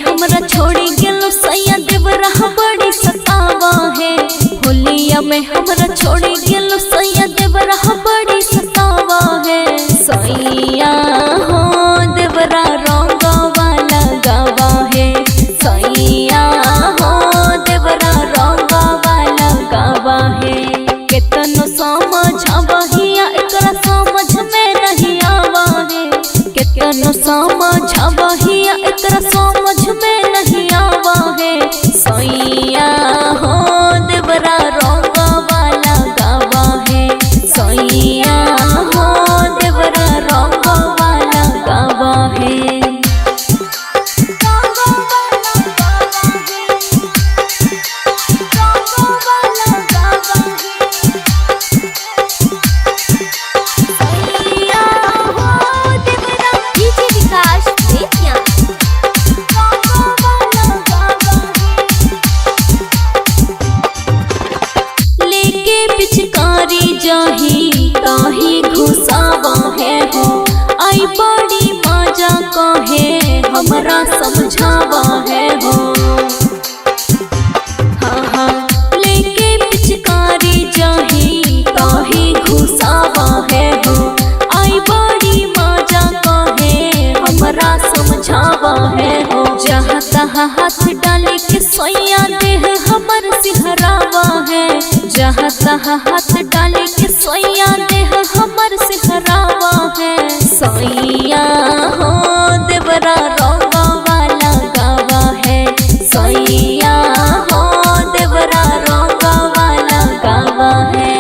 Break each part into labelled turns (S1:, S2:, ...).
S1: हमरा छोड़ी गेलो सैया देवरा बड़ी सतावा है। होलिया में हमरा छोड़ी गेलो सैया देवरा बड़ी सतावा है। सैया हो देवरा रंगवा लगावा है। सैया हो देवरा रंगवा लगावा है। केतनो समझावहिया एकरा समझ में नहीं आवा है। केतनो समझावहिया एकरा समझ में नहीं आवा है। सैया हो देवरा रंगवा लगावा है। सैया हो देवरा रंगवा लगावा है। पिचकारी जाही ताही घुसावा है हो। आई बड़ी मजा कहे हमरा समझावा है हो। हाँ हाँ लेके पिचकारी जाही ताही घुसावा है हो। आई बड़ी मजा कहे हमरा समझावा है हो। जहाँ तहाँ हाथ डाले के सैया देह हमर सिहरावा है। जहाँ तहाँ हाथ डाले के सैया देह हमर सिहरावा है। सैया हो देवरा रंगवा लगावा है। सैया हो देवरा रंगवा लगावा है।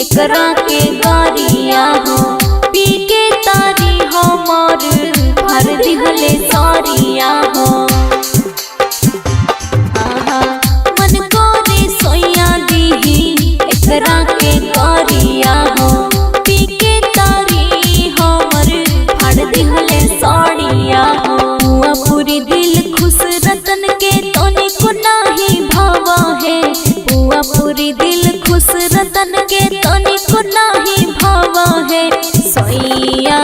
S1: एकरा के गारिया हो पी के तारी हमर भर दिहले सारिया हो। मन करे सोया दीही एकरा के गारिया हो पी के तारी हमर भर दिहले सारिया हो। हुआ पूरी दिल खुश रतन के तोनी को नाही भावा है। हुआ पूरी दिल खुश रतन के तोनी को नाही भावा है। सैया